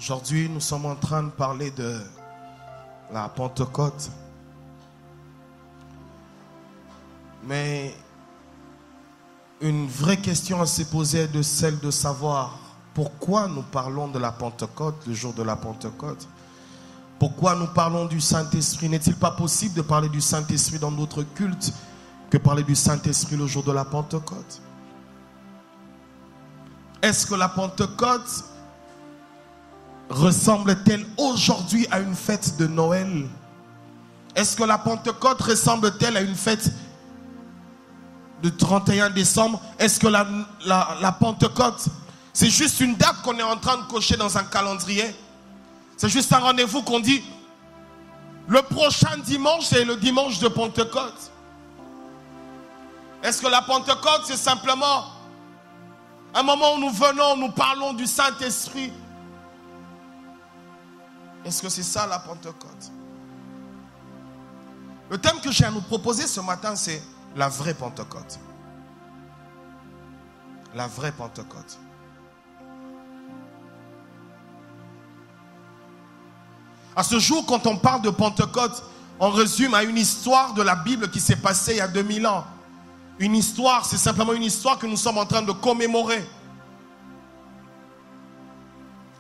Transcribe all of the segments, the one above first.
Aujourd'hui, nous sommes en train de parler de la Pentecôte. Mais une vraie question à se poser est de celle de savoir pourquoi nous parlons de la Pentecôte, le jour de la Pentecôte. Pourquoi nous parlons du Saint-Esprit? N'est-il pas possible de parler du Saint-Esprit dans d'autres cultes que parler du Saint-Esprit le jour de la Pentecôte? Est-ce que la Pentecôte ressemble-t-elle aujourd'hui à une fête de Noël? Est-ce que la Pentecôte ressemble-t-elle à une fête de 31 décembre? Est-ce que la Pentecôte, c'est juste une date qu'on est en train de cocher dans un calendrier? C'est juste un rendez-vous qu'on dit le prochain dimanche, c'est le dimanche de Pentecôte. Est-ce que la Pentecôte, c'est simplement un moment où nous venons, nous parlons du Saint-Esprit? Est-ce que c'est ça la Pentecôte? Le thème que j'ai à nous proposer ce matin, c'est la vraie Pentecôte. La vraie Pentecôte. À ce jour, quand on parle de Pentecôte, on résume à une histoire de la Bible qui s'est passée il y a 2000 ans. Une histoire, c'est simplement une histoire que nous sommes en train de commémorer.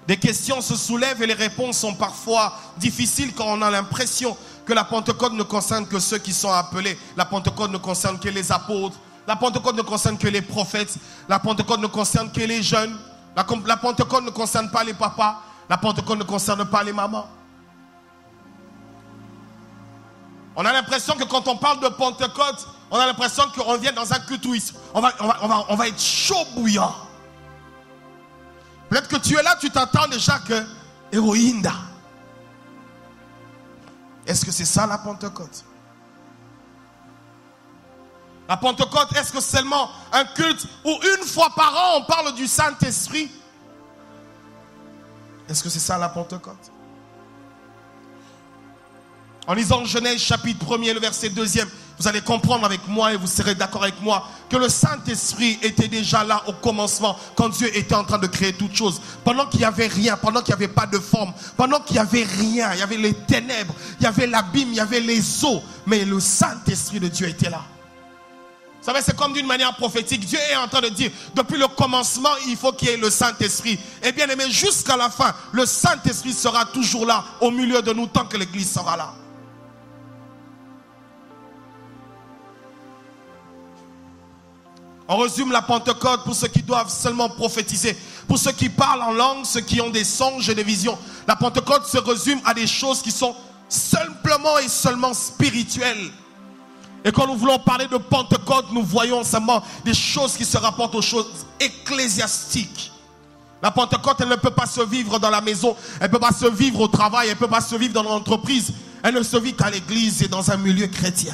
Des questions se soulèvent et les réponses sont parfois difficiles quand on a l'impression que la Pentecôte ne concerne que ceux qui sont appelés. La Pentecôte ne concerne que les apôtres. La Pentecôte ne concerne que les prophètes. La Pentecôte ne concerne que les jeunes. La Pentecôte ne concerne pas les papas. La Pentecôte ne concerne pas les mamans. On a l'impression que quand on parle de Pentecôte, on a l'impression qu'on vient dans un culte où on va être chaud bouillant. Peut-être que tu es là, tu t'entends déjà que héroïne. Est-ce que c'est ça la Pentecôte? La Pentecôte, est-ce que c'est seulement un culte où une fois par an on parle du Saint-Esprit? Est-ce que c'est ça la Pentecôte? En lisant Genèse chapitre 1er, le verset 2e, vous allez comprendre avec moi et vous serez d'accord avec moi que le Saint-Esprit était déjà là au commencement, quand Dieu était en train de créer toutes choses. Pendant qu'il n'y avait rien, pendant qu'il n'y avait pas de forme, pendant qu'il n'y avait rien, il y avait les ténèbres, il y avait l'abîme, il y avait les eaux, mais le Saint-Esprit de Dieu était là. Vous savez, c'est comme d'une manière prophétique. Dieu est en train de dire, depuis le commencement, il faut qu'il y ait le Saint-Esprit. Et bien aimé, jusqu'à la fin, le Saint-Esprit sera toujours là, au milieu de nous, tant que l'Église sera là. On résume la Pentecôte pour ceux qui doivent seulement prophétiser. Pour ceux qui parlent en langue, ceux qui ont des songes et des visions. La Pentecôte se résume à des choses qui sont simplement et seulement spirituelles. Et quand nous voulons parler de Pentecôte, nous voyons seulement des choses qui se rapportent aux choses ecclésiastiques. La Pentecôte, elle ne peut pas se vivre dans la maison. Elle ne peut pas se vivre au travail. Elle ne peut pas se vivre dans l'entreprise. Elle ne se vit qu'à l'église et dans un milieu chrétien.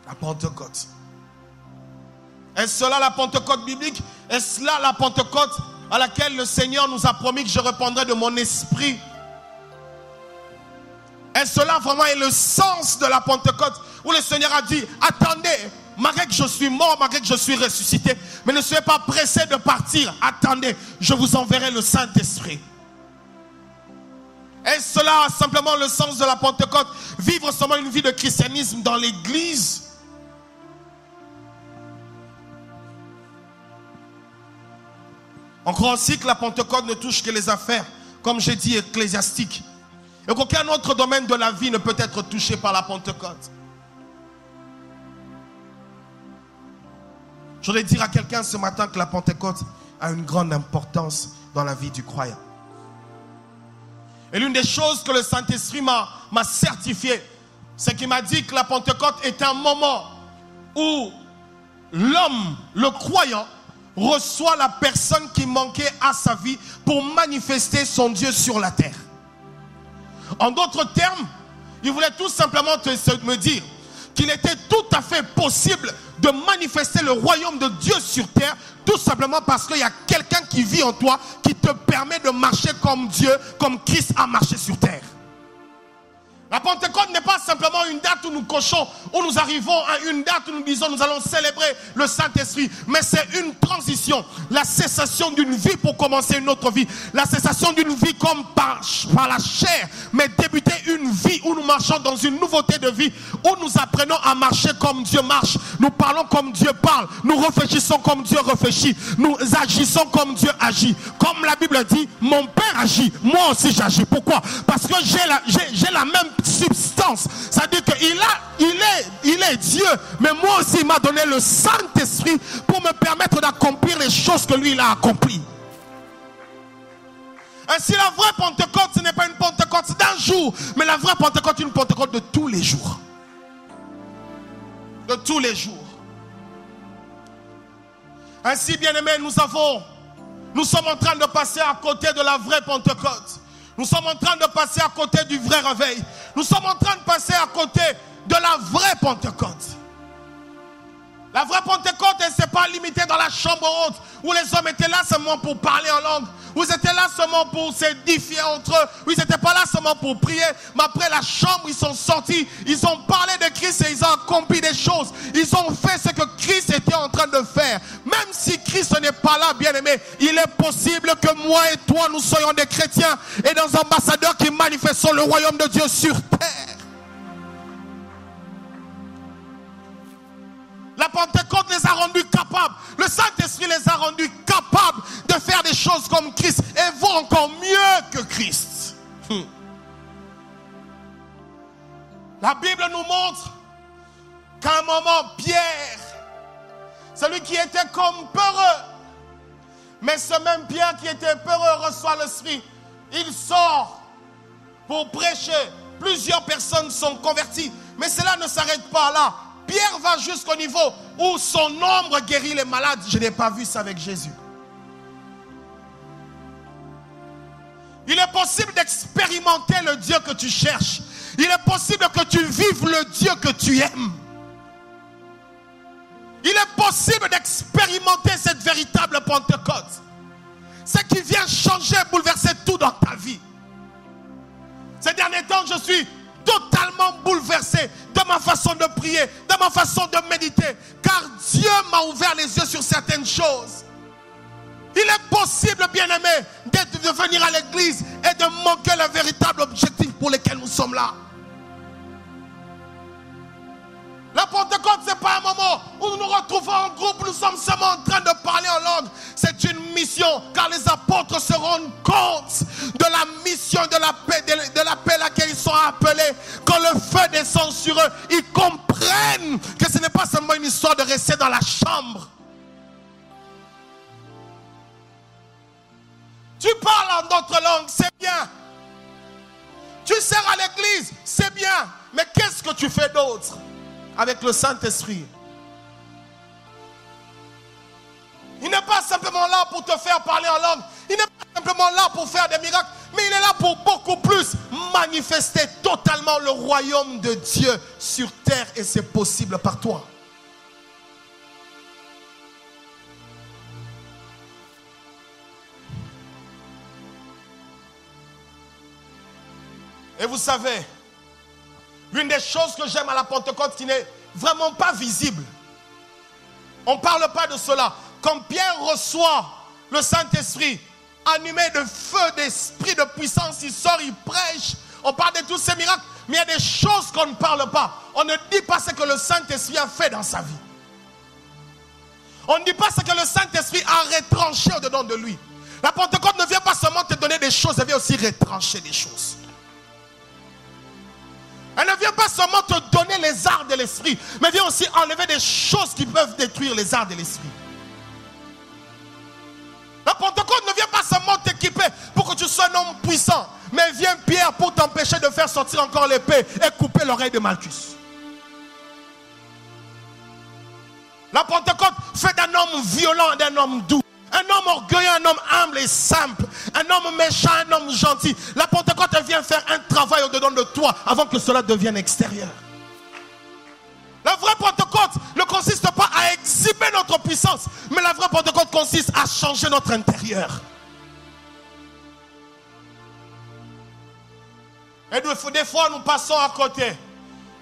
La Pentecôte. Est-ce cela la Pentecôte biblique? Est-ce là la Pentecôte à laquelle le Seigneur nous a promis que je répandrai de mon esprit? Est-ce cela vraiment est le sens de la Pentecôte où le Seigneur a dit, attendez, malgré que je suis mort, malgré que je suis ressuscité, mais ne soyez pas pressés de partir, attendez, je vous enverrai le Saint-Esprit. Est-ce cela simplement le sens de la Pentecôte? Vivre seulement une vie de christianisme dans l'église? On croit aussi que la Pentecôte ne touche que les affaires, comme j'ai dit, ecclésiastiques. Et qu'aucun autre domaine de la vie ne peut être touché par la Pentecôte. Je voudrais dire à quelqu'un ce matin que la Pentecôte a une grande importance dans la vie du croyant. Et l'une des choses que le Saint-Esprit m'a certifié, c'est qu'il m'a dit que la Pentecôte est un moment où l'homme, le croyant, reçoit la personne qui manquait à sa vie pour manifester son Dieu sur la terre. En d'autres termes, il voulait tout simplement me dire qu'il était tout à fait possible de manifester le royaume de Dieu sur terre, tout simplement parce qu'il y a quelqu'un qui vit en toi qui te permet de marcher comme Dieu, comme Christ a marché sur terre. La Pentecôte n'est pas simplement une date où nous cochons, où nous arrivons à une date où nous disons nous allons célébrer le Saint-Esprit. Mais c'est une transition, la cessation d'une vie pour commencer une autre vie. La cessation d'une vie comme par la chair, mais débuter une vie où nous marchons dans une nouveauté de vie, où nous apprenons à marcher comme Dieu marche. Nous parlons comme Dieu parle, nous réfléchissons comme Dieu réfléchit, nous agissons comme Dieu agit. Comme la Bible dit, mon Père agit, moi aussi j'agis. Pourquoi? Parce que j'ai la même substance, c'est-à-dire qu'il est Dieu, mais moi aussi il m'a donné le Saint-Esprit pour me permettre d'accomplir les choses que lui il a accomplies. Ainsi la vraie Pentecôte, ce n'est pas une Pentecôte d'un jour, mais la vraie Pentecôte est une Pentecôte de tous les jours. De tous les jours. Ainsi, bien-aimés, nous sommes en train de passer à côté de la vraie Pentecôte. Nous sommes en train de passer à côté du vrai réveil. Nous sommes en train de passer à côté de la vraie Pentecôte. La vraie Pentecôte, elle ne s'est pas limitée dans la chambre haute où les hommes étaient là seulement pour parler en langue. Où ils étaient là seulement pour s'édifier entre eux. Où ils n'étaient pas là seulement pour prier. Mais après la chambre, ils sont sortis. Ils ont parlé de Christ et ils ont accompli des choses. Ils ont fait ce que Christ était en train de faire. Même si Christ n'est pas là, bien-aimé, il est possible que moi et toi, nous soyons des chrétiens et des ambassadeurs qui manifestent le royaume de Dieu sur terre. La Pentecôte les a rendus capables. Le Saint-Esprit les a rendus capables de faire des choses comme Christ et vont encore mieux que Christ. La Bible nous montre qu'à un moment, Pierre, celui qui était comme peureux, mais ce même Pierre qui était peureux reçoit l'Esprit. Il sort pour prêcher. Plusieurs personnes sont converties. Mais cela ne s'arrête pas là. Pierre va jusqu'au niveau où son ombre guérit les malades. Je n'ai pas vu ça avec Jésus. Il est possible d'expérimenter le Dieu que tu cherches. Il est possible que tu vives le Dieu que tu aimes. Il est possible d'expérimenter cette véritable Pentecôte. Ce qui vient changer, bouleverser tout dans ta vie. Ces derniers temps, je suis totalement bouleversé de ma façon de prier, de ma façon de méditer, car Dieu m'a ouvert les yeux sur certaines choses. Il est possible, bien-aimé, de venir à l'église et de manquer le véritable objectif pour lequel nous sommes là. La Pentecôte, ce n'est pas un moment où nous nous retrouvons en groupe, nous sommes seulement en train de parler en langue. C'est une mission, car les apôtres se rendent compte de la mission de l'appel à laquelle ils sont appelés. Quand le feu descend sur eux, ils comprennent que ce n'est pas seulement une histoire de rester dans la chambre. Tu parles en d'autres langues, c'est bien. Tu sers à l'église, c'est bien. Mais qu'est-ce que tu fais d'autre avec le Saint-Esprit? Il n'est pas simplement là pour te faire parler en langue. Il n'est pas simplement là pour faire des miracles. Mais il est là pour beaucoup plus manifester totalement le royaume de Dieu sur terre. Et c'est possible par toi. Et vous savez, l'une des choses que j'aime à la Pentecôte qui n'est vraiment pas visible. On ne parle pas de cela. Quand Pierre reçoit le Saint-Esprit, animé de feu, d'esprit, de puissance, il sort, il prêche. On parle de tous ces miracles, mais il y a des choses qu'on ne parle pas. On ne dit pas ce que le Saint-Esprit a fait dans sa vie. On ne dit pas ce que le Saint-Esprit a retranché au-dedans de lui. La Pentecôte ne vient pas seulement te donner des choses, elle vient aussi retrancher des choses. Elle ne vient pas seulement te donner les arts de l'esprit, mais vient aussi enlever des choses qui peuvent détruire les arts de l'esprit. La Pentecôte ne vient pas seulement t'équiper pour que tu sois un homme puissant, mais vient Pierre pour t'empêcher de faire sortir encore l'épée et couper l'oreille de Malchus. La Pentecôte fait d'un homme violent et d'un homme doux. Un homme orgueilleux, un homme humble et simple. Un homme méchant, un homme gentil. La Pentecôte vient faire un travail au-dedans de toi avant que cela devienne extérieur. La vraie Pentecôte ne consiste pas à exhiber notre puissance, mais la vraie Pentecôte consiste à changer notre intérieur. Et des fois, nous passons à côté.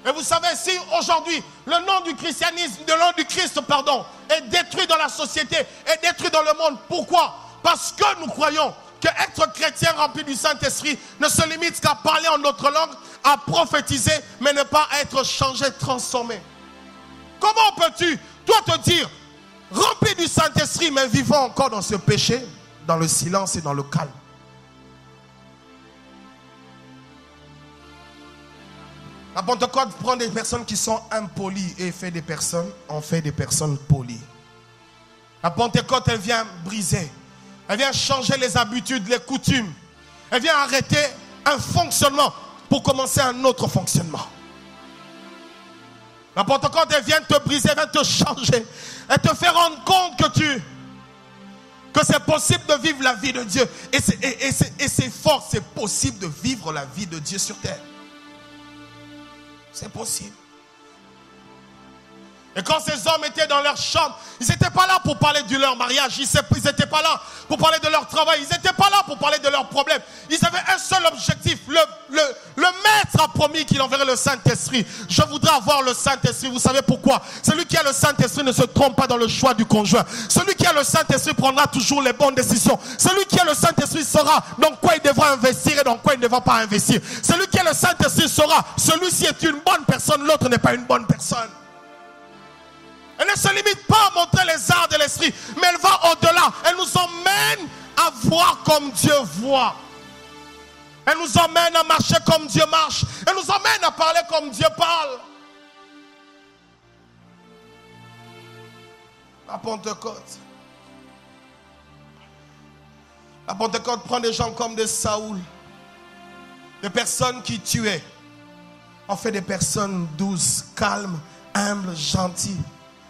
Et vous savez, si aujourd'hui, le nom du christianisme, le nom du Christ, pardon, est détruit dans la société, est détruit dans le monde. Pourquoi? Parce que nous croyons qu'être chrétien rempli du Saint-Esprit ne se limite qu'à parler en notre langue, à prophétiser, mais ne pas être changé, transformé. Comment peux-tu, toi, te dire, rempli du Saint-Esprit, mais vivant encore dans ce péché, dans le silence et dans le calme? La Pentecôte prend des personnes qui sont impolies et en fait des personnes polies. La Pentecôte, elle vient briser. Elle vient changer les habitudes, les coutumes. Elle vient arrêter un fonctionnement pour commencer un autre fonctionnement. La Pentecôte, elle vient te briser, elle vient te changer. Elle te fait rendre compte que c'est possible de vivre la vie de Dieu. Et c'est fort, c'est possible de vivre la vie de Dieu sur terre. C'est possible. Et quand ces hommes étaient dans leur chambre, ils n'étaient pas là pour parler de leur mariage. Ils n'étaient pas là pour parler de leur travail. Ils n'étaient pas là pour parler de leurs problèmes. Ils avaient un seul objectif. Le maître a promis qu'il enverrait le Saint-Esprit. Je voudrais avoir le Saint-Esprit. Vous savez pourquoi? Celui qui a le Saint-Esprit ne se trompe pas dans le choix du conjoint. Celui qui a le Saint-Esprit prendra toujours les bonnes décisions. Celui qui a le Saint-Esprit saura dans quoi il devra investir et dans quoi il ne devra pas investir. Celui qui a le Saint-Esprit saura, celui-ci est une bonne personne, l'autre n'est pas une bonne personne. Elle ne se limite pas à montrer les arts de l'esprit, mais elle va au-delà. Elle nous emmène à voir comme Dieu voit. Elle nous emmène à marcher comme Dieu marche. Elle nous emmène à parler comme Dieu parle. La Pentecôte. La Pentecôte prend des gens comme des Saoul. Des personnes qui tuaient. En fait, des personnes douces, calmes, humbles, gentilles.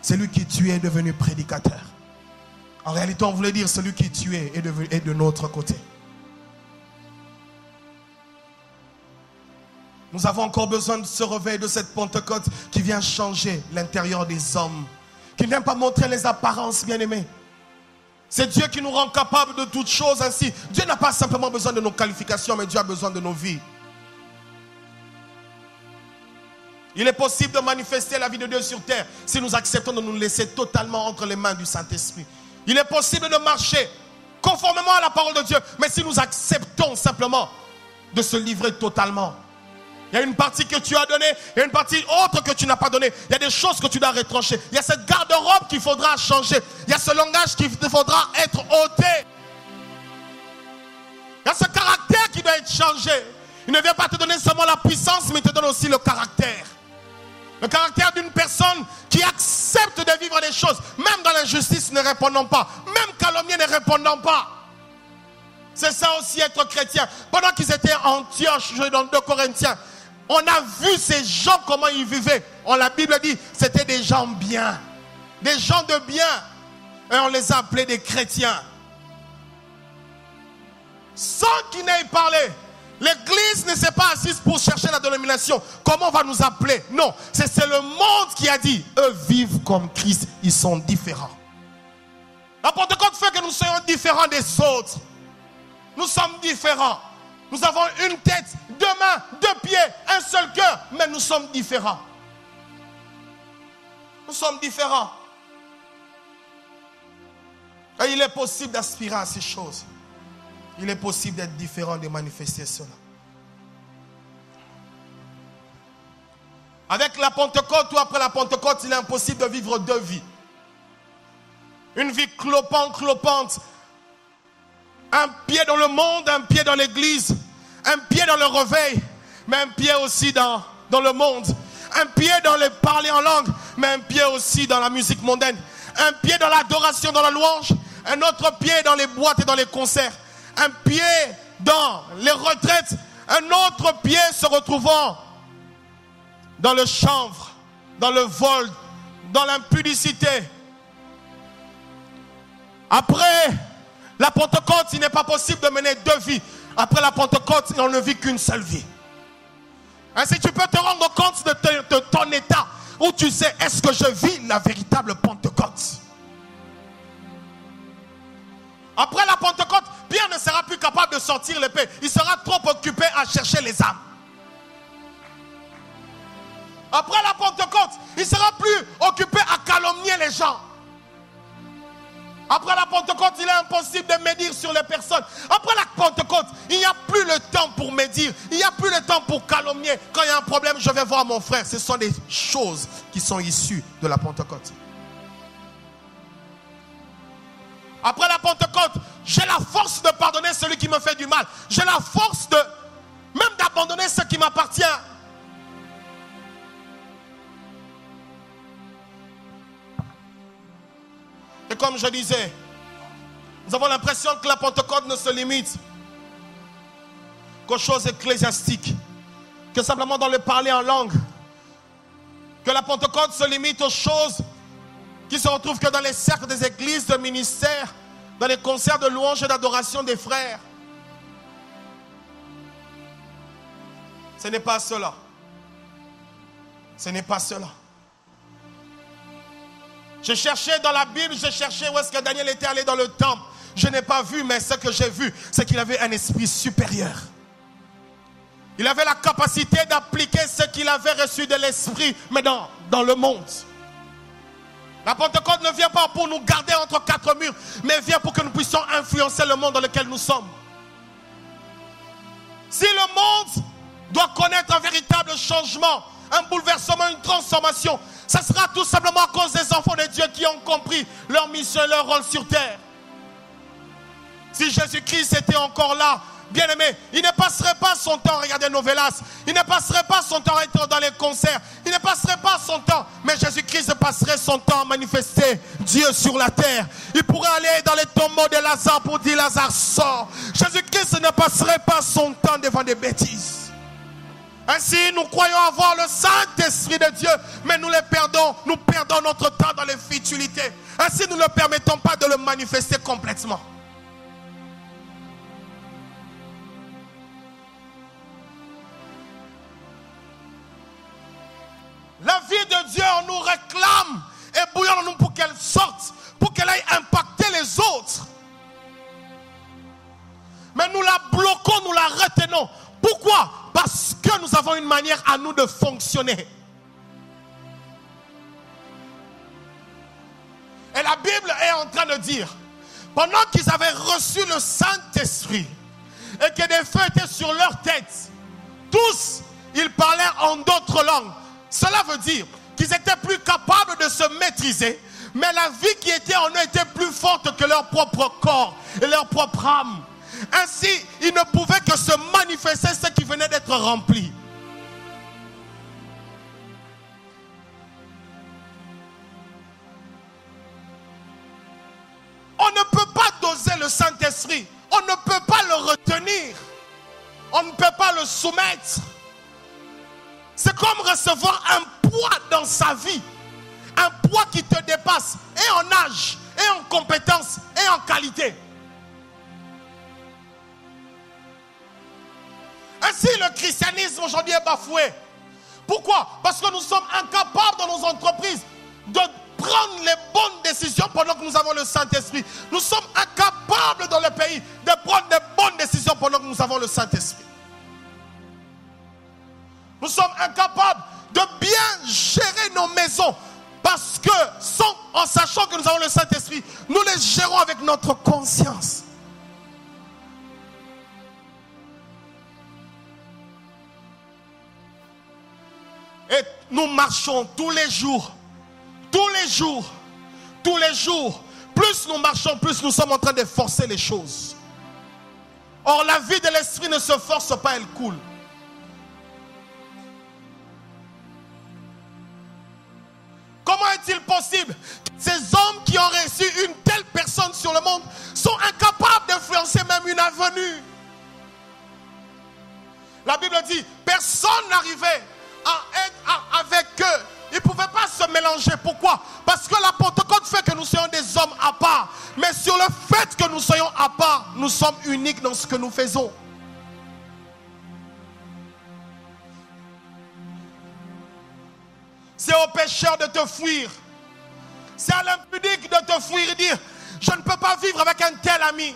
Celui qui tuait est devenu prédicateur. En réalité, on voulait dire celui qui tuait est de notre côté. Nous avons encore besoin de ce réveil, de cette Pentecôte qui vient changer l'intérieur des hommes. Qui ne vient pas montrer les apparences, bien-aimés. C'est Dieu qui nous rend capables de toutes choses ainsi. Dieu n'a pas simplement besoin de nos qualifications, mais Dieu a besoin de nos vies. Il est possible de manifester la vie de Dieu sur terre si nous acceptons de nous laisser totalement entre les mains du Saint-Esprit. Il est possible de marcher conformément à la parole de Dieu, mais si nous acceptons simplement de se livrer totalement. Il y a une partie que tu as donnée, il y a une partie autre que tu n'as pas donnée. Il y a des choses que tu dois retrancher. Il y a cette garde-robe qu'il faudra changer. Il y a ce langage qu'il faudra être ôté. Il y a ce caractère qui doit être changé. Il ne vient pas te donner seulement la puissance, mais il te donne aussi le caractère. Le caractère d'une personne qui accepte de vivre des choses, même dans l'injustice ne répondant pas, même calomnie ne répondant pas. C'est ça aussi être chrétien. Pendant qu'ils étaient en Antioche, dans 2 Corinthiens, on a vu ces gens comment ils vivaient. La Bible dit, c'était des gens bien, des gens de bien. Et on les a appelés des chrétiens. Sans qu'ils n'aient parlé. L'église ne s'est pas assise pour chercher la dénomination. Comment on va nous appeler? Non, c'est le monde qui a dit, eux vivent comme Christ, ils sont différents. La Pentecôte fait que nous soyons différents des autres. Nous sommes différents. Nous avons une tête, 2 mains, 2 pieds, un seul cœur, mais nous sommes différents. Nous sommes différents. Et il est possible d'aspirer à ces choses. Il est possible d'être différent, de manifester cela. Avec la Pentecôte ou après la Pentecôte, il est impossible de vivre 2 vies. Une vie clopante. Un pied dans le monde, un pied dans l'église. Un pied dans le réveil, mais un pied aussi dans le monde. Un pied dans les parler en langue, mais un pied aussi dans la musique mondaine. Un pied dans l'adoration, dans la louange. Un autre pied dans les boîtes et dans les concerts. Un pied dans les retraites, un autre pied se retrouvant dans le chanvre, dans le vol, dans l'impudicité. Après la Pentecôte, il n'est pas possible de mener 2 vies. Après la Pentecôte, on ne vit qu'une seule vie. Ainsi, tu peux te rendre compte de ton état, où tu sais, est-ce que je vis la véritable Pentecôte? Après la Pentecôte, Pierre ne sera plus capable de sortir l'épée. Il sera trop occupé à chercher les âmes. Après la Pentecôte, il ne sera plus occupé à calomnier les gens. Après la Pentecôte, il est impossible de médire sur les personnes. Après la Pentecôte, il n'y a plus le temps pour médire. Il n'y a plus le temps pour calomnier. Quand il y a un problème, je vais voir mon frère. Ce sont des choses qui sont issues de la Pentecôte. Après la Pentecôte, j'ai la force de pardonner celui qui me fait du mal. J'ai la force de même d'abandonner ce qui m'appartient. Et comme je disais, nous avons l'impression que la Pentecôte ne se limite qu'aux choses ecclésiastiques, que simplement dans le parler en langue. Que la Pentecôte se limite aux choses qui se retrouvent que dans les cercles des églises, de ministères, dans les concerts de louange et d'adoration des frères. Ce n'est pas cela. Ce n'est pas cela. Je cherchais dans la Bible, je cherchais où est-ce que Daniel était allé dans le temple. Je n'ai pas vu, mais ce que j'ai vu, c'est qu'il avait un esprit supérieur. Il avait la capacité d'appliquer ce qu'il avait reçu de l'esprit, mais dans le monde. La Pentecôte ne vient pas pour nous garder entre quatre murs, mais vient pour que nous puissions influencer le monde dans lequel nous sommes. Si le monde doit connaître un véritable changement, un bouleversement, une transformation, ça sera tout simplement à cause des enfants de Dieu qui ont compris leur mission et leur rôle sur terre. Si Jésus-Christ était encore là, bien aimé, il ne passerait pas son temps à regarder Novelas. Il ne passerait pas son temps à être dans les concerts. Il ne passerait pas son temps. Mais Jésus-Christ passerait son temps à manifester Dieu sur la terre. Il pourrait aller dans les tombeaux de Lazare pour dire Lazare sort. Jésus-Christ ne passerait pas son temps devant des bêtises. Ainsi, nous croyons avoir le Saint-Esprit de Dieu, mais nous perdons notre temps dans les futilités. Ainsi, nous ne permettons pas de le manifester complètement. La vie de Dieu, on nous réclame et bouillonne en nous pour qu'elle sorte, pour qu'elle aille impacter les autres. Mais nous la bloquons, nous la retenons. Pourquoi? Parce que nous avons une manière à nous de fonctionner. Et la Bible est en train de dire, pendant qu'ils avaient reçu le Saint-Esprit et que des feux étaient sur leur tête, tous, ils parlaient en d'autres langues. Cela veut dire qu'ils étaient plus capables de se maîtriser, mais la vie qui était en eux était plus forte que leur propre corps et leur propre âme. Ainsi, ils ne pouvaient que se manifester ce qui venait d'être rempli. On ne peut pas doser le Saint-Esprit. On ne peut pas le retenir. On ne peut pas le soumettre. C'est comme recevoir un poids dans sa vie. Un poids qui te dépasse, et en âge, et en compétence, et en qualité. Ainsi, le christianisme aujourd'hui est bafoué. Pourquoi? Parce que nous sommes incapables dans nos entreprises de prendre les bonnes décisions pendant que nous avons le Saint-Esprit. Nous sommes incapables dans le pays de prendre les bonnes décisions pendant que nous avons le Saint-Esprit. Nous sommes incapables de bien gérer nos maisons parce que, en sachant que nous avons le Saint-Esprit, nous les gérons avec notre conscience. Et nous marchons tous les jours. Plus nous marchons, plus nous sommes en train de forcer les choses. Or, la vie de l'esprit ne se force pas, elle coule. Comment est-il possible que ces hommes qui ont reçu une telle personne sur le monde sont incapables d'influencer même une avenue? La Bible dit, personne n'arrivait à être avec eux. Ils ne pouvaient pas se mélanger. Pourquoi? Parce que la Pentecôte fait que nous soyons des hommes à part. Mais sur le fait que nous soyons à part, nous sommes uniques dans ce que nous faisons. C'est au pécheur de te fuir. C'est à l'impudique de te fuir et dire, je ne peux pas vivre avec un tel ami.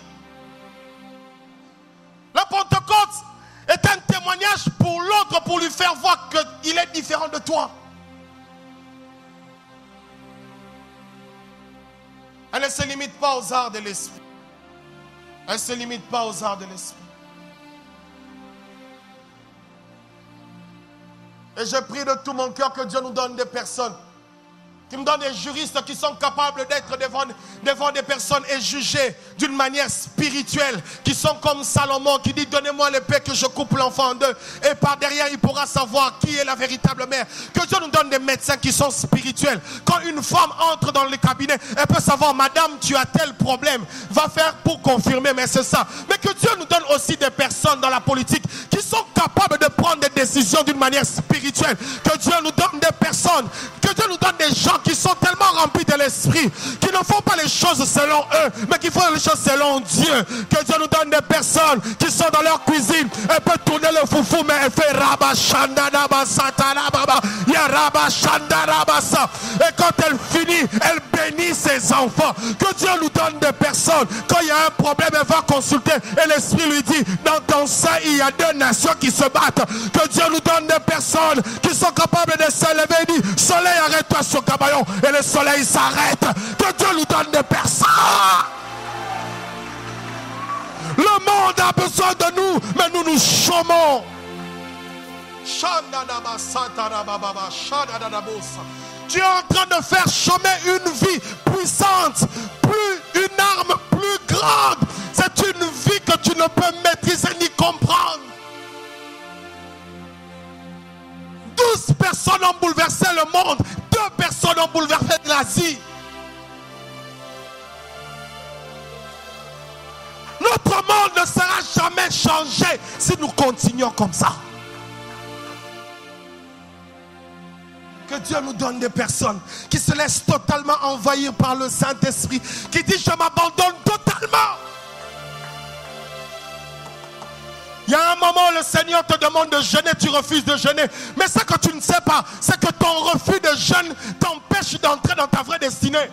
La Pentecôte est un témoignage pour l'autre, pour lui faire voir qu'il est différent de toi. Elle ne se limite pas aux arts de l'esprit. Elle ne se limite pas aux arts de l'esprit. Et je prie de tout mon cœur que Dieu nous donne des personnes, qui me donne des juristes qui sont capables d'être devant des personnes et juger d'une manière spirituelle, qui sont comme Salomon qui dit: donnez-moi l'épée que je coupe l'enfant en deux, et par derrière il pourra savoir qui est la véritable mère. Que Dieu nous donne des médecins qui sont spirituels. Quand une femme entre dans le cabinet, elle peut savoir: madame, tu as tel problème, va faire pour confirmer, mais c'est ça. Mais que Dieu nous donne aussi des personnes dans la politique qui sont capables de prendre des décisions d'une manière spirituelle. Que Dieu nous donne des personnes, que Dieu nous donne des gens qui sont tellement remplis de l'esprit, qui ne font pas les choses selon eux, mais qui font les choses selon Dieu. Que Dieu nous donne des personnes qui sont dans leur cuisine, elle peut tourner le foufou, mais elle fait et quand elle finit, elle bénit ses enfants. Que Dieu nous donne des personnes, quand il y a un problème, elle va consulter et l'esprit lui dit: dans ton sein il y a deux nations qui se battent. Que Dieu nous donne des personnes qui sont capables de s'élever et dire: soleil, arrête-toi sur Cabayon, et le soleil s'arrête. Que Dieu nous donne des personnes. Le monde a besoin de nous, mais nous nous chômons. Tu es en train de faire chômer une vie puissante, plus une arme plus grande. C'est une vie que tu ne peux maîtriser ni comprendre. 12 personnes ont bouleversé le monde. 2 personnes ont bouleversé l'Asie. Notre monde ne sera jamais changé si nous continuons comme ça. Que Dieu nous donne des personnes qui se laissent totalement envahir par le Saint-Esprit, qui dit: je m'abandonne totalement. Il y a un moment où le Seigneur te demande de jeûner, tu refuses de jeûner. Mais ce que tu ne sais pas, c'est que ton refus de jeûne t'empêche d'entrer dans ta vraie destinée.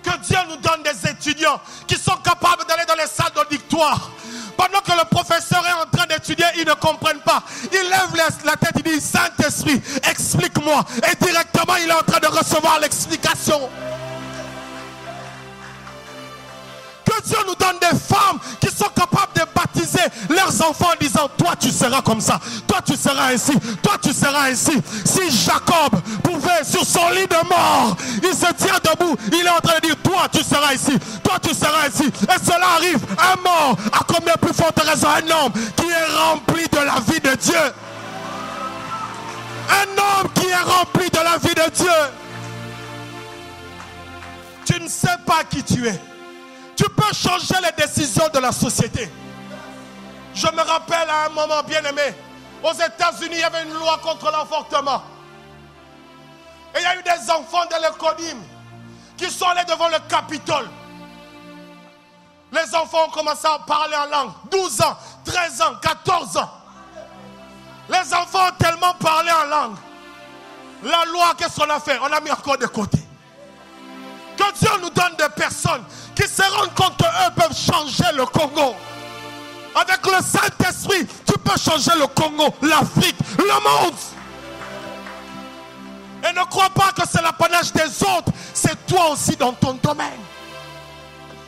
Que Dieu nous donne des étudiants qui sont capables d'aller dans les salles d'auditoire. Pendant que le professeur est en train d'étudier, ils ne comprennent pas. Il lève la tête, il dit: Saint-Esprit, explique-moi. Et directement, il est en train de recevoir l'explication. Que Dieu nous donne des femmes qui sont capables de baptiser leurs enfants en disant: toi tu seras comme ça, toi tu seras ainsi, toi tu seras ainsi. Si Jacob pouvait sur son lit de mort, il se tient debout, il est en train de dire: toi tu seras ici, toi tu seras ici. Et cela arrive, un mort, à combien plus forte raison un homme qui est rempli de la vie de Dieu. Un homme qui est rempli de la vie de Dieu. Tu ne sais pas qui tu es. Tu peux changer les décisions de la société. Je me rappelle à un moment bien aimé, aux États-Unis, il y avait une loi contre l'avortement. Et il y a eu des enfants de l'école qui sont allés devant le Capitole. Les enfants ont commencé à parler en langue. 12 ans, 13 ans, 14 ans. Les enfants ont tellement parlé en langue. La loi, qu'est-ce qu'on a fait? On l'a mis encore de côté. Que Dieu nous donne des personnes qui se rendent compte qu'eux peuvent changer le Congo. Avec le Saint-Esprit, tu peux changer le Congo, l'Afrique, le monde. Et ne crois pas que c'est l'apanage des autres. C'est toi aussi dans ton domaine.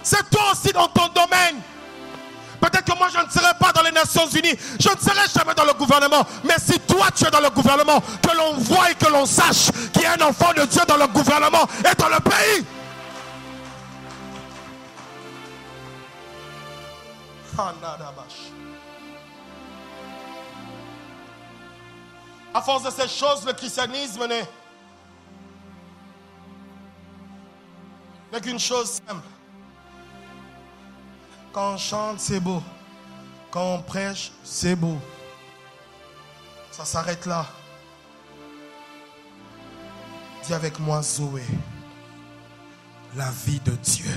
C'est toi aussi dans ton domaine. Peut-être que moi je ne serai pas dans les Nations Unies. Je ne serai jamais dans le gouvernement. Mais si toi tu es dans le gouvernement, que l'on voie et que l'on sache qu'il y a un enfant de Dieu dans le gouvernement et dans le pays. À force de ces choses, le christianisme n'est qu'une chose simple. Quand on chante, c'est beau. Quand on prêche, c'est beau. Ça s'arrête là. Dis avec moi, Zoé. La vie de Dieu.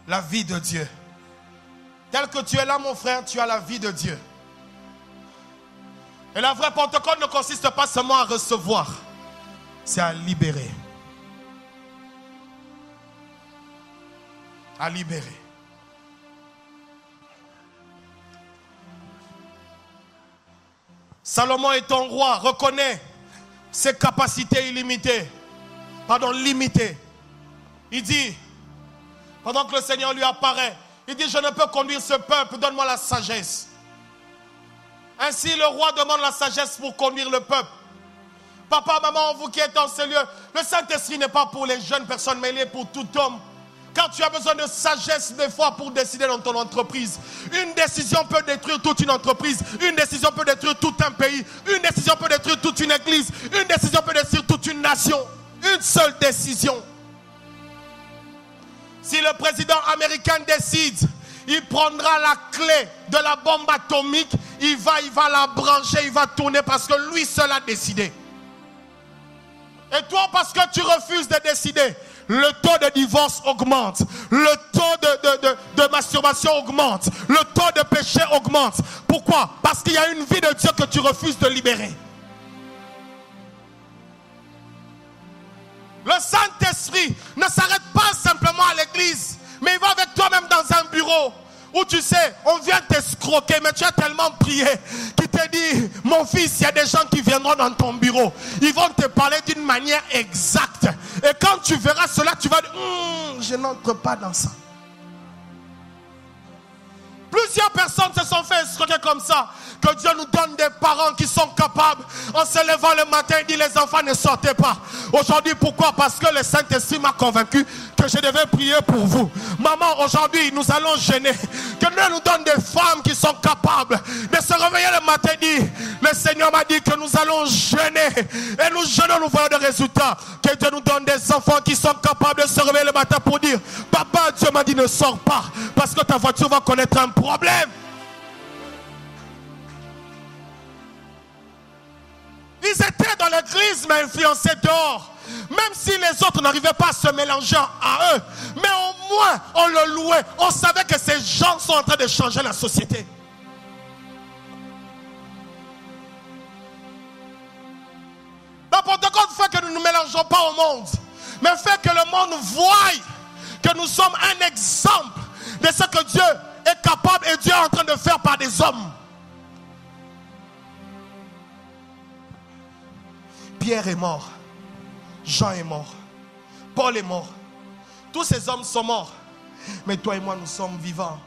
La vie de Dieu. Tel que tu es là, mon frère, tu as la vie de Dieu. Et la vraie Pentecôte ne consiste pas seulement à recevoir, c'est à libérer. À libérer. Salomon étant roi, reconnaît ses capacités limitées. Il dit, pendant que le Seigneur lui apparaît, il dit, je ne peux conduire ce peuple, donne-moi la sagesse. Ainsi, le roi demande la sagesse pour conduire le peuple. Papa, maman, vous qui êtes dans ce lieu, le Saint-Esprit n'est pas pour les jeunes personnes, mais il est pour tout homme. Quand tu as besoin de sagesse des fois pour décider dans ton entreprise, une décision peut détruire toute une entreprise, une décision peut détruire tout un pays, une décision peut détruire toute une église, une décision peut détruire toute une nation. Une seule décision. Si le président américain décide, il prendra la clé de la bombe atomique, il va la brancher, il va tourner parce que lui seul a décidé. Et toi, parce que tu refuses de décider, le taux de divorce augmente, le taux de masturbation augmente, le taux de péché augmente. Pourquoi? Parce qu'il y a une vie de Dieu que tu refuses de libérer. Le Saint-Esprit ne s'arrête pas simplement à l'église, mais il va avec toi-même dans un bureau où tu sais, on vient t'escroquer, mais tu as tellement prié qu'il te dit, mon fils, il y a des gens qui viendront dans ton bureau. Ils vont te parler d'une manière exacte. Et quand tu verras cela, tu vas dire, je n'entre pas dans ça. Plusieurs personnes se sont fait escroquer comme ça. Que Dieu nous donne des parents qui sont capables. En se levant le matin, il dit les enfants ne sortez pas. Aujourd'hui, pourquoi? Parce que le Saint-Esprit m'a convaincu que je devais prier pour vous. Maman, aujourd'hui, nous allons jeûner. Que Dieu nous donne des femmes qui sont capables de se réveiller le matin et dire, le Seigneur m'a dit que nous allons jeûner. Et nous jeûnons, nous voyons des résultats. Que Dieu nous donne des enfants qui sont capables de se réveiller le matin pour dire, papa, Dieu m'a dit ne sors pas. Parce que ta voiture va connaître un problème. Ils étaient dans l'église mais influencés dehors. Même si les autres n'arrivaient pas à se mélanger à eux. Mais au moins on le louait. On savait que ces gens sont en train de changer la société. La Pentecôte fait que nous ne nous mélangeons pas au monde. Mais fait que le monde voie que nous sommes un exemple de ce que Dieu est capable et Dieu est en train de faire par des hommes. Pierre est mort, Jean est mort, Paul est mort. Tous ces hommes sont morts. Mais toi et moi, nous sommes vivants.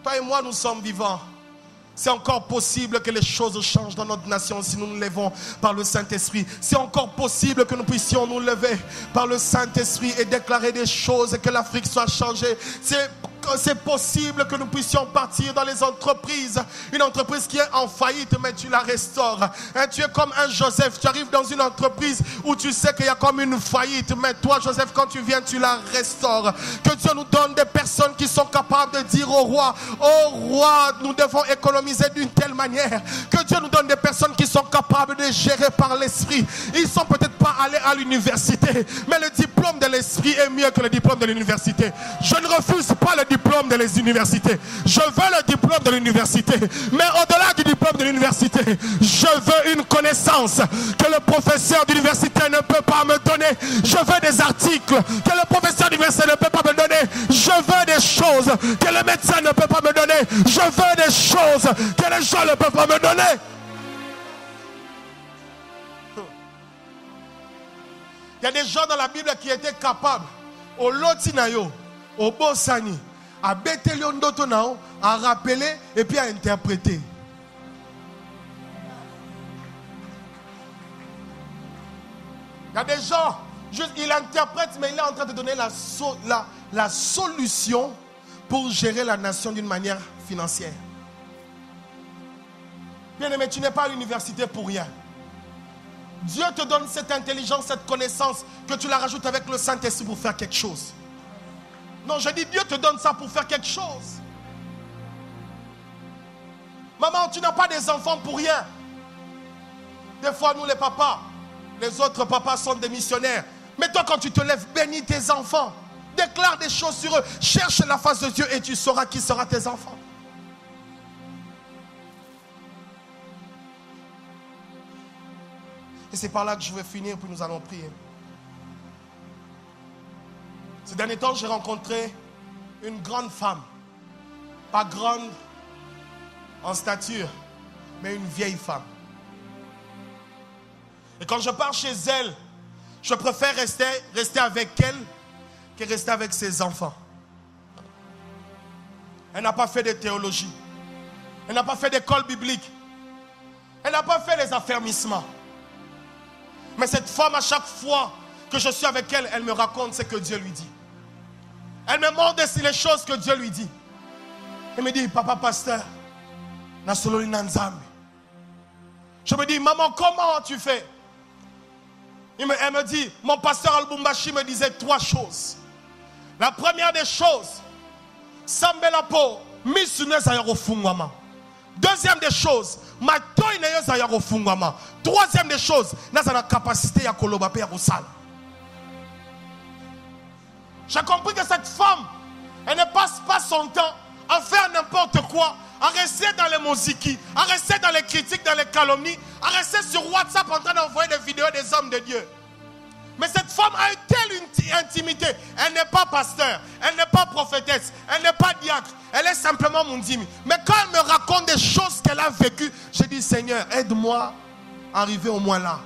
Toi et moi, nous sommes vivants. C'est encore possible que les choses changent dans notre nation si nous nous levons par le Saint-Esprit. C'est encore possible que nous puissions nous lever par le Saint-Esprit et déclarer des choses et que l'Afrique soit changée. C'est possible que nous puissions partir dans les entreprises. Une entreprise qui est en faillite, mais tu la restaures. Tu es comme un Joseph. Tu arrives dans une entreprise où tu sais qu'il y a comme une faillite. Mais toi, Joseph, quand tu viens, tu la restaures. Que Dieu nous donne des personnes qui sont capables de dire au roi, oh roi, nous devons économiser d'une telle manière. Que Dieu nous donne des personnes qui sont capables de gérer par l'esprit. Ils ne sont peut-être pas allés à l'université, mais le diplôme de l'esprit est mieux que le diplôme de l'université. Je ne refuse pas le diplôme de les universités. Je veux le diplôme de l'université. Mais au-delà du diplôme de l'université, je veux une connaissance que le professeur d'université ne peut pas me donner. Je veux des articles que le professeur d'université ne peut pas me donner. Je veux des choses que le médecin ne peut pas me donner. Je veux des choses que les gens ne peuvent pas me donner. Il y a des gens dans la Bible qui étaient capables au Lotinayo, au Bosani, à Bethelion d'Otonao, à rappeler et puis à interpréter. Il y a des gens, juste, il interprète, mais il est en train de donner la solution pour gérer la nation d'une manière financière. Bien aimé, tu n'es pas à l'université pour rien. Dieu te donne cette intelligence, cette connaissance, que tu la rajoutes avec le Saint-Esprit pour faire quelque chose. Non, je dis Dieu te donne ça pour faire quelque chose. Maman, tu n'as pas des enfants pour rien. Des fois, nous les papas, les autres papas sont des missionnaires. Mais toi, quand tu te lèves, bénis tes enfants. Déclare des choses sur eux. Cherche la face de Dieu et tu sauras qui sera tes enfants. Et c'est par là que je vais finir, puis nous allons prier. Ces derniers temps, j'ai rencontré une grande femme. Pas grande en stature, mais une vieille femme. Et quand je pars chez elle, je préfère rester avec elle que rester avec ses enfants. Elle n'a pas fait de théologie. Elle n'a pas fait d'école biblique. Elle n'a pas fait les affermissements. Mais cette femme, à chaque fois que je suis avec elle, elle me raconte ce que Dieu lui dit. Elle me montre les choses que Dieu lui dit. Elle me dit, papa pasteur, je me dis, maman, comment tu fais? Elle me dit, mon pasteur Al-Bumbashi me disait 3 choses. La première des choses, Sambelapo, deuxième des choses, troisième des choses, la capacité à kolobaper à Roussal. J'ai compris que cette femme, elle ne passe pas son temps à faire n'importe quoi, à rester dans les musiques, à rester dans les critiques, dans les calomnies, à rester sur WhatsApp en train d'envoyer des vidéos des hommes de Dieu. Mais cette femme a une telle intimité. Elle n'est pas pasteur, elle n'est pas prophétesse, elle n'est pas diacre, elle est simplement Mundimi. Mais quand elle me raconte des choses qu'elle a vécues, je dis, Seigneur, aide-moi à arriver au moins là.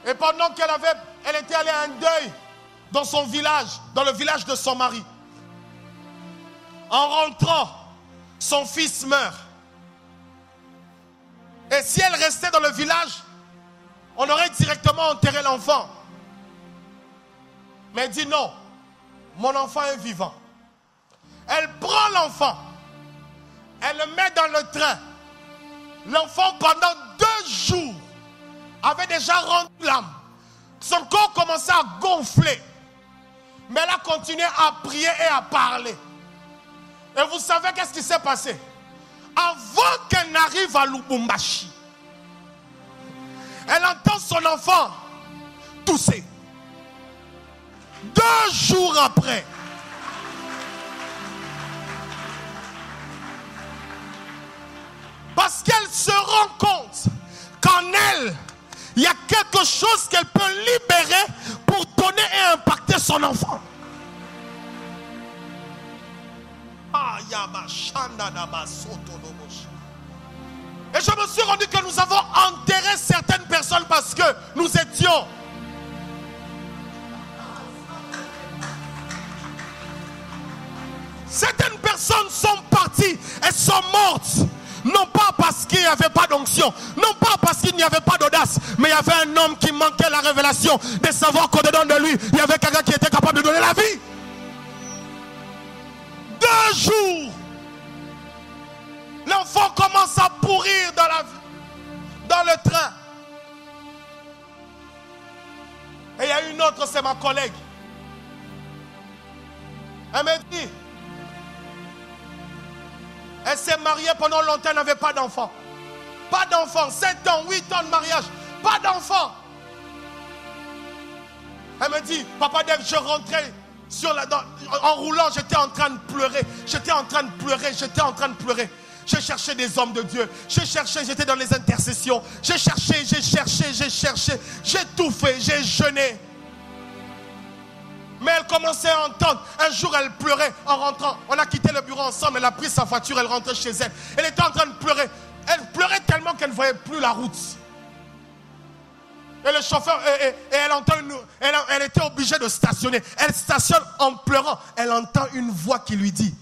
Et pendant qu'elle était allée à un deuil dans son village, dans le village de son mari. En rentrant, son fils meurt. Et si elle restait dans le village, on aurait directement enterré l'enfant. Mais elle dit non, mon enfant est vivant. Elle prend l'enfant, elle le met dans le train. L'enfant pendant 2 jours avait déjà rendu l'âme. Son corps commençait à gonfler. Mais elle a continué à prier et à parler. Et vous savez qu'est-ce qui s'est passé? Avant qu'elle n'arrive à Lubumbashi, elle entend son enfant tousser. 2 jours après, parce qu'elle se rend compte qu'en elle, il y a quelque chose qu'elle peut libérer pour donner et impacter son enfant. Et je me suis rendu que nous avons enterré certaines personnes parce que nous étions certaines personnes sont parties et sont mortes. Non pas parce qu'il n'y avait pas d'onction, non pas parce qu'il n'y avait pas d'audace, mais il y avait un homme qui manquait la révélation de savoir qu'au-dedans de lui, il y avait quelqu'un qui était capable de donner la vie. 2 jours, l'enfant commence à pourrir dans le train. Et il y a une autre, c'est ma collègue. Elle me dit, elle s'est mariée pendant longtemps, elle n'avait pas d'enfant. Pas d'enfant, 7 ans, 8 ans de mariage, pas d'enfant. Elle me dit, papa, dès que je rentrais en roulant, j'étais en train de pleurer. J'étais en train de pleurer. J'ai cherché des hommes de Dieu. J'étais dans les intercessions. J'ai cherché. J'ai tout fait, j'ai jeûné. Mais elle commençait à entendre. Un jour, elle pleurait en rentrant. On a quitté le bureau ensemble. Elle a pris sa voiture. Elle rentrait chez elle. Elle était en train de pleurer. Elle pleurait tellement qu'elle ne voyait plus la route. Et le chauffeur, elle était obligée de stationner. Elle stationne en pleurant. Elle entend une voix qui lui dit,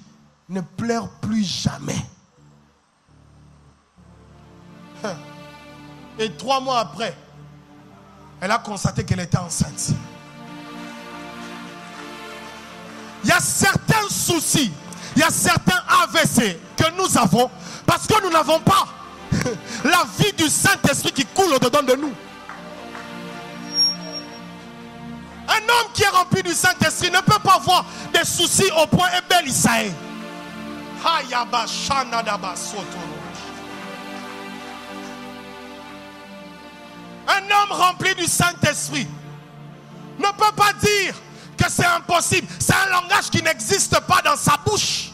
ne pleure plus jamais. Et 3 mois après, elle a constaté qu'elle était enceinte. Il y a certains soucis, il y a certains AVC que nous avons parce que nous n'avons pas la vie du Saint-Esprit qui coule au-dedans de nous. Un homme qui est rempli du Saint-Esprit ne peut pas avoir des soucis au point Ebel Isaïe. Un homme rempli du Saint-Esprit ne peut pas dire que c'est impossible. C'est un langage qui n'existe pas dans sa bouche.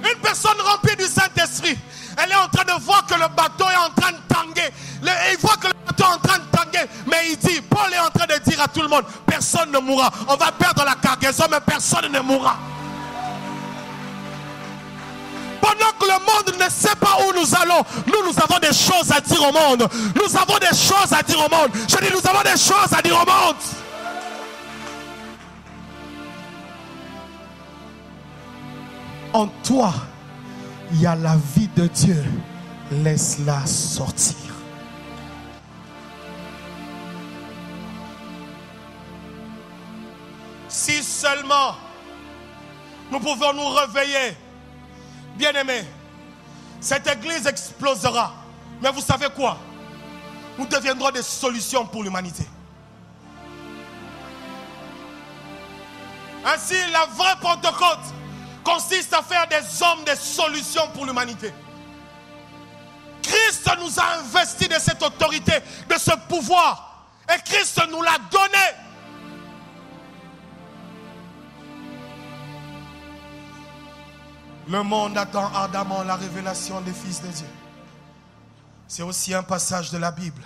Une personne remplie du Saint-Esprit, elle est en train de voir que le bateau est en train de tanguer. Il voit que le bateau est en train de tanguer. Mais il dit, Paul est en train de dire dire à tout le monde, personne ne mourra. On va perdre la cargaison, mais personne ne mourra. Pendant que le monde ne sait pas où nous allons, nous avons des choses à dire au monde. Nous avons des choses à dire au monde. Je dis, nous avons des choses à dire au monde. En toi, il y a la vie de Dieu. Laisse-la sortir. Si seulement nous pouvons nous réveiller, bien-aimés, cette église explosera. Mais vous savez quoi? Nous deviendrons des solutions pour l'humanité. Ainsi, la vraie Pentecôte consiste à faire des hommes des solutions pour l'humanité. Christ nous a investi de cette autorité, de ce pouvoir. Et Christ nous l'a donné. Le monde attend ardemment la révélation des fils de Dieu. C'est aussi un passage de la Bible.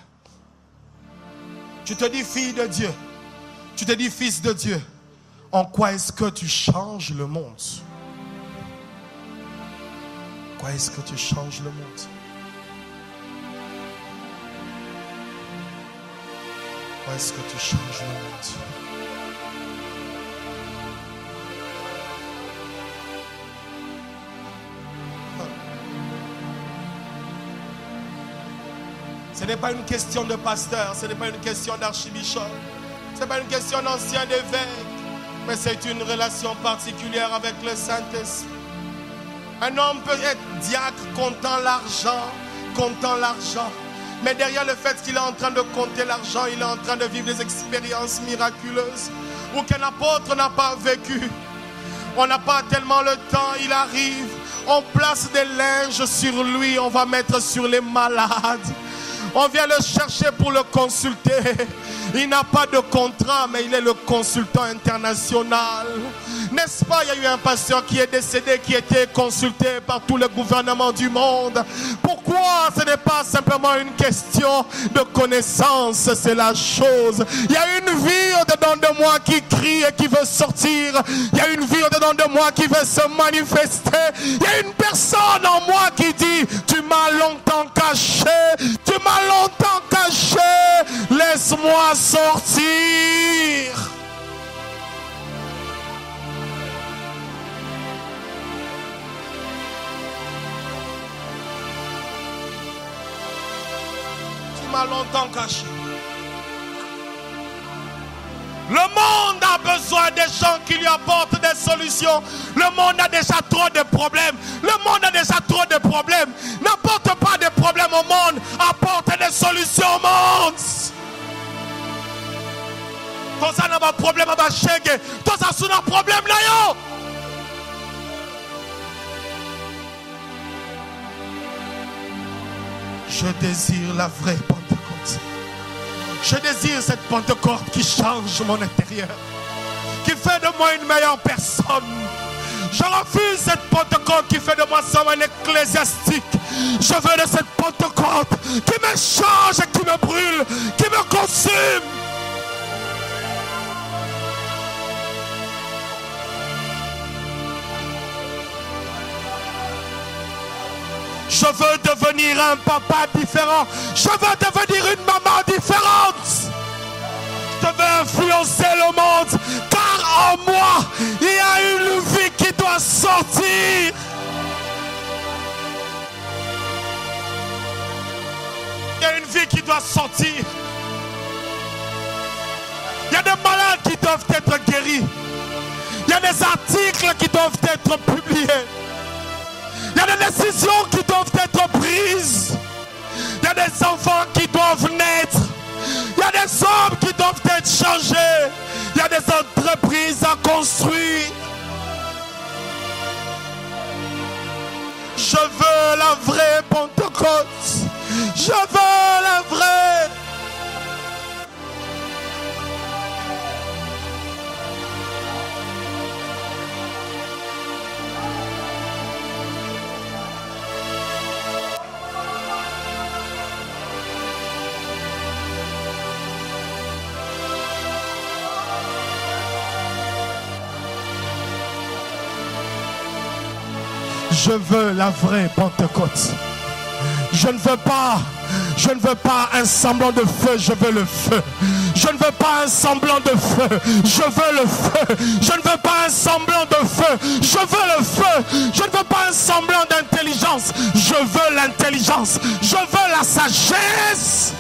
Tu te dis fille de Dieu. Tu te dis fils de Dieu. En quoi est-ce que tu changes le monde? En quoi est-ce que tu changes le monde? En quoi est-ce que tu changes le monde? Ce n'est pas une question de pasteur, ce n'est pas une question d'archibishop, ce n'est pas une question d'ancien évêque, mais c'est une relation particulière avec le Saint-Esprit. Un homme peut être diacre, comptant l'argent, mais derrière le fait qu'il est en train de compter l'argent, il est en train de vivre des expériences miraculeuses ou qu'un apôtre n'a pas vécu. On n'a pas tellement le temps, il arrive, on place des linges sur lui, on va mettre sur les malades. On vient le chercher pour le consulter. Il n'a pas de contrat, mais il est le consultant international. N'est-ce pas, il y a eu un pasteur qui est décédé, qui était consulté par tout le gouvernement du monde. Pourquoi? Ce n'est pas simplement une question de connaissance, c'est la chose. Il y a une vie au-dedans de moi qui crie et qui veut sortir. Il y a une vie au-dedans de moi qui veut se manifester. Il y a une personne en moi qui dit, tu m'as longtemps caché, tu m'as longtemps caché, laisse-moi sortir. Tu m'as longtemps caché. Le monde a besoin des gens qui lui apportent des solutions. Le monde a déjà trop de problèmes. Le monde a déjà trop de problèmes. N'apporte pas de problèmes au monde. Apporte des solutions au monde. Quand ça n'a pas de problème, on va checker. Quand ça n'a pas de problème, là, yo. Je désire la vraie Pentecôte. Je désire cette Pentecôte qui change mon intérieur, qui fait de moi une meilleure personne. Je refuse cette Pentecôte qui fait de moi un ecclésiastique. Je veux de cette Pentecôte qui me change et qui me brûle, qui me consume. Je veux devenir un papa différent. Je veux devenir une maman différente. Je veux influencer le monde. Car en moi, il y a une vie qui doit sortir. Il y a une vie qui doit sortir. Il y a des malades qui doivent être guéris. Il y a des articles qui doivent être publiés. Il y a des décisions qui doivent être prises. Il y a des enfants qui doivent naître. Il y a des hommes qui doivent être changés. Il y a des entreprises à construire. Je veux la vraie Pentecôte. Je veux la vraie. Je veux la vraie Pentecôte. Je ne veux pas un semblant de feu, je veux le feu. Je ne veux pas un semblant de feu, je veux le feu. Je ne veux pas un semblant de feu, je veux le feu. Je ne veux pas un semblant d'intelligence, je veux l'intelligence. Je veux la sagesse.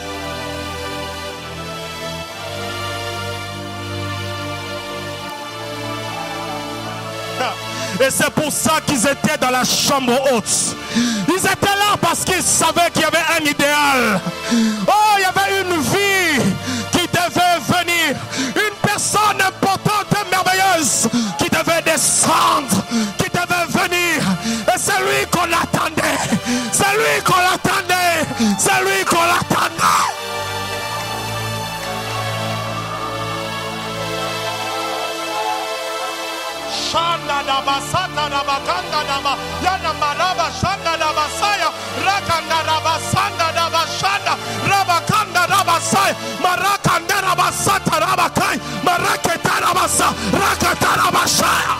Et c'est pour ça qu'ils étaient dans la chambre haute. Ils étaient là parce qu'ils savaient qu'il y avait un idéal. Oh, il y avait une vie qui devait venir. Une personne importante et merveilleuse qui devait descendre, qui devait venir. Et c'est lui qu'on attendait. C'est lui qu'on attendait. C'est lui qu'on attendait. Shanda da basanda da bakanda da ba yana maraba shanda da basaya rakanda da basanda da bashanda rabakanda da basaya marakanda da basata rabakai maraketa da basa rakata da bashaya.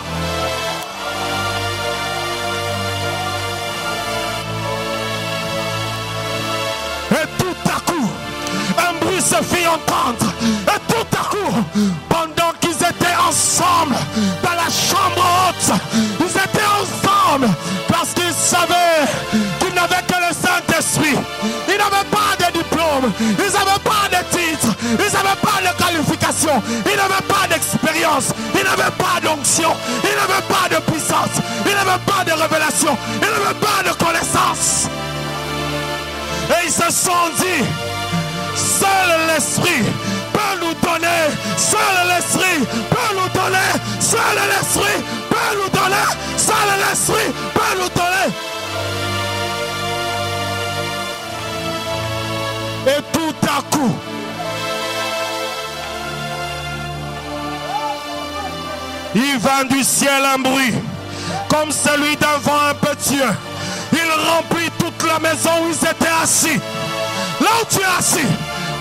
Et tout à coup un bruit se fit entendre. Et tout à coup, pendant qu'ils étaient ensemble dans la chambre haute, ils étaient ensemble parce qu'ils savaient qu'ils n'avaient que le Saint-Esprit. Ils n'avaient pas de diplôme, ils n'avaient pas de titre, ils n'avaient pas de qualification, ils n'avaient pas d'expérience, ils n'avaient pas d'onction, ils n'avaient pas de puissance, ils n'avaient pas de révélation, ils n'avaient pas de connaissance. Et ils se sont dit, seul l'Esprit peut nous donner, seul l'Esprit peut nous donner, seul l'Esprit peut nous donner, seul l'Esprit peut nous donner. Et tout à coup, il vint du ciel un bruit, comme celui d'un vent impétueux. Il remplit toute la maison où ils étaient assis. Là où tu es assis,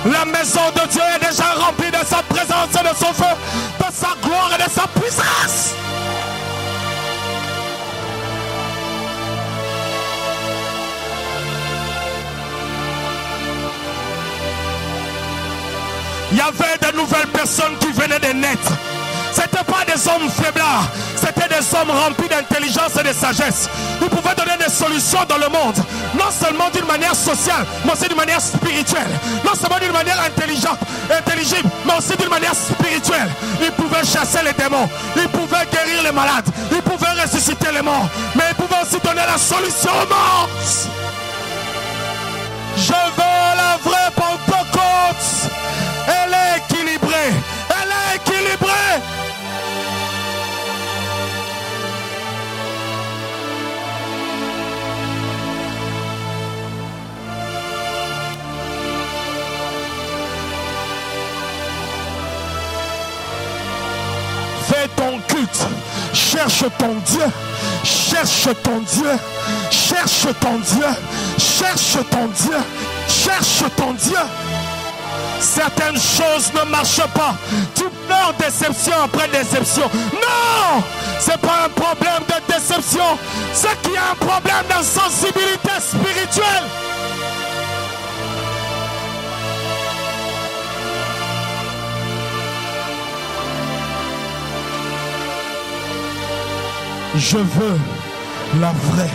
la maison de Dieu est déjà remplie de sa présence et de son feu, de sa gloire et de sa puissance. Il y avait de nouvelles personnes qui venaient de naître. Ce n'étaient pas des hommes faiblards, c'était des hommes remplis d'intelligence et de sagesse. Ils pouvaient donner des solutions dans le monde, non seulement d'une manière sociale, mais aussi d'une manière spirituelle. Non seulement d'une manière intelligente, intelligible, mais aussi d'une manière spirituelle. Ils pouvaient chasser les démons, ils pouvaient guérir les malades, ils pouvaient ressusciter les morts, mais ils pouvaient aussi donner la solution aux morts. Je veux la vraie Pentecôte. Elle est équilibrée. Elle est équilibrée. Fais ton culte. Cherche ton Dieu. Cherche ton Dieu. Cherche ton Dieu. Cherche ton Dieu. Cherche ton Dieu. Certaines choses ne marchent pas. Tu pleures déception après déception. Non, c'est pas un problème de déception. C'est qu'il y a un problème d'insensibilité spirituelle. Je veux la vraie